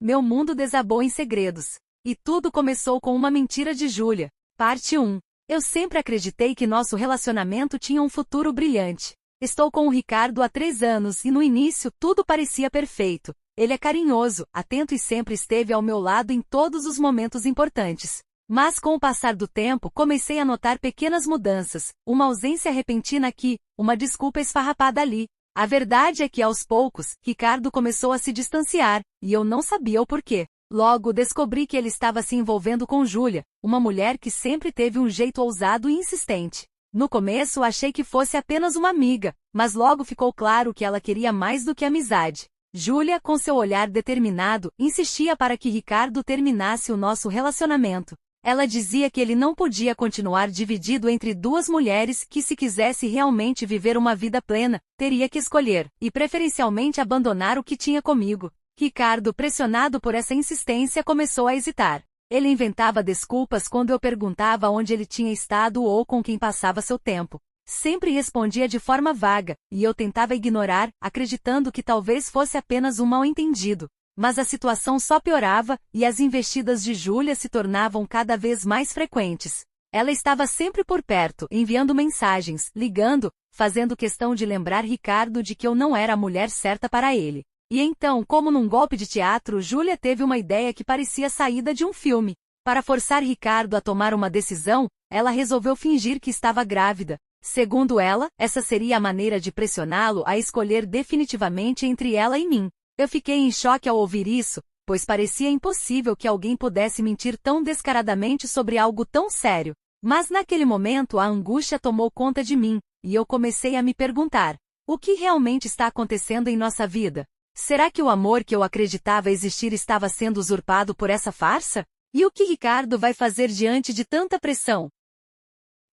Meu mundo desabou em segredos. E tudo começou com uma mentira de Júlia. Parte 1. Eu sempre acreditei que nosso relacionamento tinha um futuro brilhante. Estou com o Ricardo há 3 anos e no início tudo parecia perfeito. Ele é carinhoso, atento e sempre esteve ao meu lado em todos os momentos importantes. Mas com o passar do tempo comecei a notar pequenas mudanças, uma ausência repentina aqui, uma desculpa esfarrapada ali. A verdade é que aos poucos, Ricardo começou a se distanciar, e eu não sabia o porquê. Logo descobri que ele estava se envolvendo com Júlia, uma mulher que sempre teve um jeito ousado e insistente. No começo achei que fosse apenas uma amiga, mas logo ficou claro que ela queria mais do que amizade. Júlia, com seu olhar determinado, insistia para que Ricardo terminasse o nosso relacionamento. Ela dizia que ele não podia continuar dividido entre 2 mulheres que, se quisesse realmente viver uma vida plena, teria que escolher, e preferencialmente abandonar o que tinha comigo. Ricardo, pressionado por essa insistência, começou a hesitar. Ele inventava desculpas quando eu perguntava onde ele tinha estado ou com quem passava seu tempo. Sempre respondia de forma vaga, e eu tentava ignorar, acreditando que talvez fosse apenas um mal-entendido. Mas a situação só piorava, e as investidas de Júlia se tornavam cada vez mais frequentes. Ela estava sempre por perto, enviando mensagens, ligando, fazendo questão de lembrar Ricardo de que eu não era a mulher certa para ele. E então, como num golpe de teatro, Júlia teve uma ideia que parecia saída de um filme. Para forçar Ricardo a tomar uma decisão, ela resolveu fingir que estava grávida. Segundo ela, essa seria a maneira de pressioná-lo a escolher definitivamente entre ela e mim. Eu fiquei em choque ao ouvir isso, pois parecia impossível que alguém pudesse mentir tão descaradamente sobre algo tão sério. Mas naquele momento a angústia tomou conta de mim, e eu comecei a me perguntar: o que realmente está acontecendo em nossa vida? Será que o amor que eu acreditava existir estava sendo usurpado por essa farsa? E o que Ricardo vai fazer diante de tanta pressão?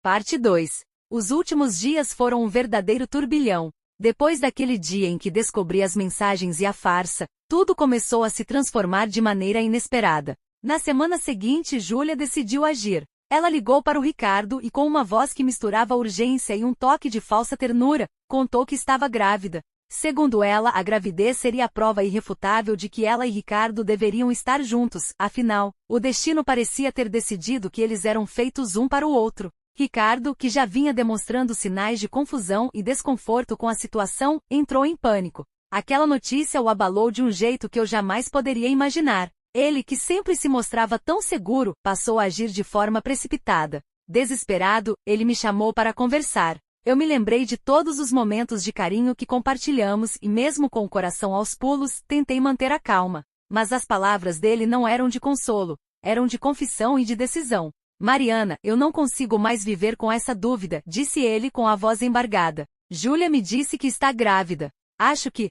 Parte 2. Os últimos dias foram um verdadeiro turbilhão. Depois daquele dia em que descobri as mensagens e a farsa, tudo começou a se transformar de maneira inesperada. Na semana seguinte, Júlia decidiu agir. Ela ligou para o Ricardo e, com uma voz que misturava urgência e um toque de falsa ternura, contou que estava grávida. Segundo ela, a gravidez seria a prova irrefutável de que ela e Ricardo deveriam estar juntos, afinal, o destino parecia ter decidido que eles eram feitos um para o outro. Ricardo, que já vinha demonstrando sinais de confusão e desconforto com a situação, entrou em pânico. Aquela notícia o abalou de um jeito que eu jamais poderia imaginar. Ele, que sempre se mostrava tão seguro, passou a agir de forma precipitada. Desesperado, ele me chamou para conversar. Eu me lembrei de todos os momentos de carinho que compartilhamos e, mesmo com o coração aos pulos, tentei manter a calma. Mas as palavras dele não eram de consolo, eram de confissão e de decisão. Mariana, eu não consigo mais viver com essa dúvida, disse ele com a voz embargada. Júlia me disse que está grávida. Acho que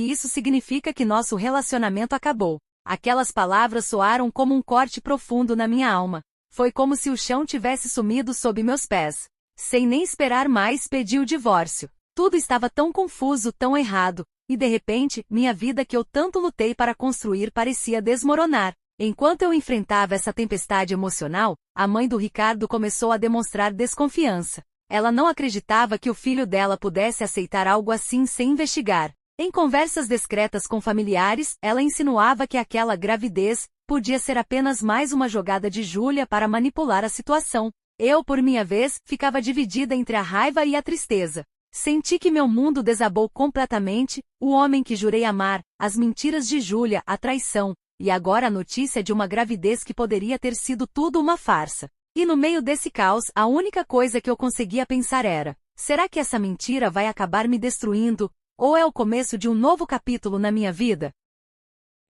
isso significa que nosso relacionamento acabou. Aquelas palavras soaram como um corte profundo na minha alma. Foi como se o chão tivesse sumido sob meus pés. Sem nem esperar mais, pedi o divórcio. Tudo estava tão confuso, tão errado, e de repente, minha vida que eu tanto lutei para construir parecia desmoronar. Enquanto eu enfrentava essa tempestade emocional, a mãe do Ricardo começou a demonstrar desconfiança. Ela não acreditava que o filho dela pudesse aceitar algo assim sem investigar. Em conversas discretas com familiares, ela insinuava que aquela gravidez podia ser apenas mais uma jogada de Júlia para manipular a situação. Eu, por minha vez, ficava dividida entre a raiva e a tristeza. Senti que meu mundo desabou completamente, o homem que jurei amar, as mentiras de Júlia, a traição. E agora a notícia de uma gravidez que poderia ter sido tudo uma farsa. E no meio desse caos, a única coisa que eu conseguia pensar era: será que essa mentira vai acabar me destruindo? Ou é o começo de um novo capítulo na minha vida?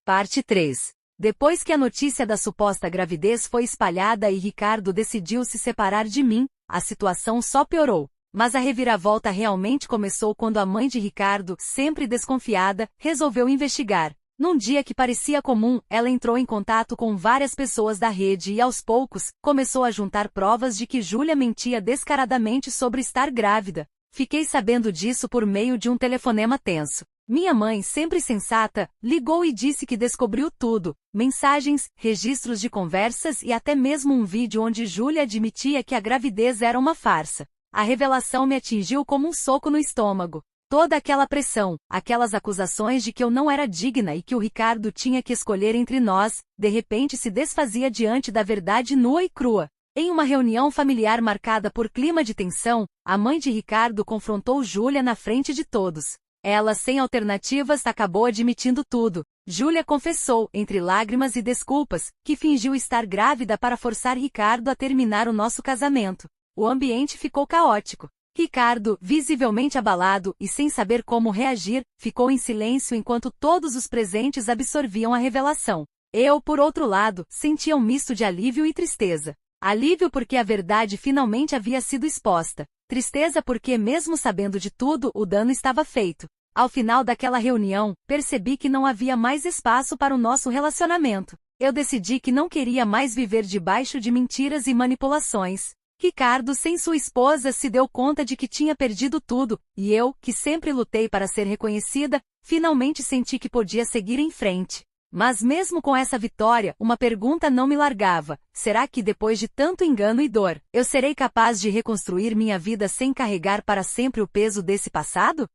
Parte 3. Depois que a notícia da suposta gravidez foi espalhada e Ricardo decidiu se separar de mim, a situação só piorou. Mas a reviravolta realmente começou quando a mãe de Ricardo, sempre desconfiada, resolveu investigar. Num dia que parecia comum, ela entrou em contato com várias pessoas da rede e, aos poucos, começou a juntar provas de que Júlia mentia descaradamente sobre estar grávida. Fiquei sabendo disso por meio de um telefonema tenso. Minha mãe, sempre sensata, ligou e disse que descobriu tudo: mensagens, registros de conversas e até mesmo um vídeo onde Júlia admitia que a gravidez era uma farsa. A revelação me atingiu como um soco no estômago. Toda aquela pressão, aquelas acusações de que eu não era digna e que o Ricardo tinha que escolher entre nós, de repente se desfazia diante da verdade nua e crua. Em uma reunião familiar marcada por clima de tensão, a mãe de Ricardo confrontou Júlia na frente de todos. Ela, sem alternativas, acabou admitindo tudo. Júlia confessou, entre lágrimas e desculpas, que fingiu estar grávida para forçar Ricardo a terminar o nosso casamento. O ambiente ficou caótico. Ricardo, visivelmente abalado e sem saber como reagir, ficou em silêncio enquanto todos os presentes absorviam a revelação. Eu, por outro lado, sentia um misto de alívio e tristeza. Alívio porque a verdade finalmente havia sido exposta. Tristeza porque, mesmo sabendo de tudo, o dano estava feito. Ao final daquela reunião, percebi que não havia mais espaço para o nosso relacionamento. Eu decidi que não queria mais viver debaixo de mentiras e manipulações. Ricardo, sem sua esposa, se deu conta de que tinha perdido tudo, e eu, que sempre lutei para ser reconhecida, finalmente senti que podia seguir em frente. Mas mesmo com essa vitória, uma pergunta não me largava: será que depois de tanto engano e dor, eu serei capaz de reconstruir minha vida sem carregar para sempre o peso desse passado?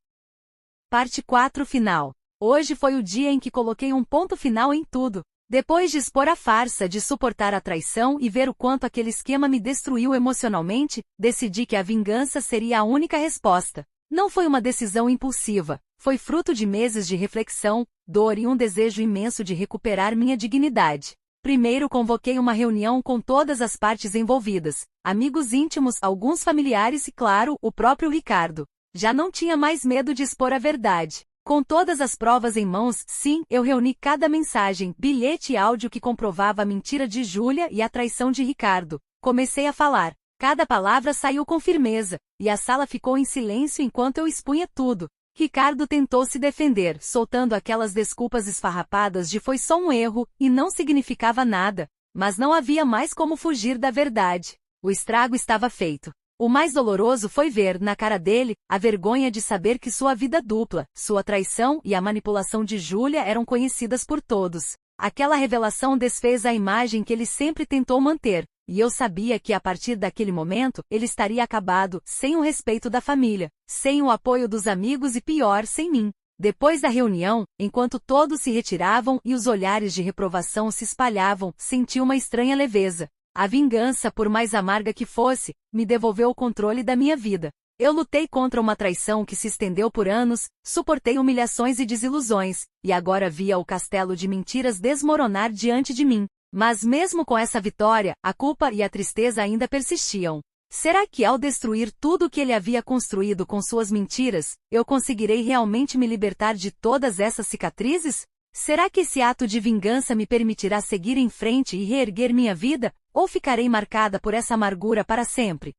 Parte 4 Final. Hoje foi o dia em que coloquei um ponto final em tudo. Depois de expor a farsa, de suportar a traição e ver o quanto aquele esquema me destruiu emocionalmente, decidi que a vingança seria a única resposta. Não foi uma decisão impulsiva, foi fruto de meses de reflexão, dor e um desejo imenso de recuperar minha dignidade. Primeiro convoquei uma reunião com todas as partes envolvidas, amigos íntimos, alguns familiares e, claro, o próprio Ricardo. Já não tinha mais medo de expor a verdade. Com todas as provas em mãos, sim, eu reuni cada mensagem, bilhete e áudio que comprovava a mentira de Júlia e a traição de Ricardo. Comecei a falar. Cada palavra saiu com firmeza, e a sala ficou em silêncio enquanto eu expunha tudo. Ricardo tentou se defender, soltando aquelas desculpas esfarrapadas de foi só um erro, e não significava nada. Mas não havia mais como fugir da verdade. O estrago estava feito. O mais doloroso foi ver, na cara dele, a vergonha de saber que sua vida dupla, sua traição e a manipulação de Júlia eram conhecidas por todos. Aquela revelação desfez a imagem que ele sempre tentou manter, e eu sabia que a partir daquele momento, ele estaria acabado, sem o respeito da família, sem o apoio dos amigos e pior, sem mim. Depois da reunião, enquanto todos se retiravam e os olhares de reprovação se espalhavam, senti uma estranha leveza. A vingança, por mais amarga que fosse, me devolveu o controle da minha vida. Eu lutei contra uma traição que se estendeu por anos, suportei humilhações e desilusões, e agora via o castelo de mentiras desmoronar diante de mim. Mas mesmo com essa vitória, a culpa e a tristeza ainda persistiam. Será que ao destruir tudo o que ele havia construído com suas mentiras, eu conseguirei realmente me libertar de todas essas cicatrizes? Será que esse ato de vingança me permitirá seguir em frente e reerguer minha vida? Ou ficarei marcada por essa amargura para sempre?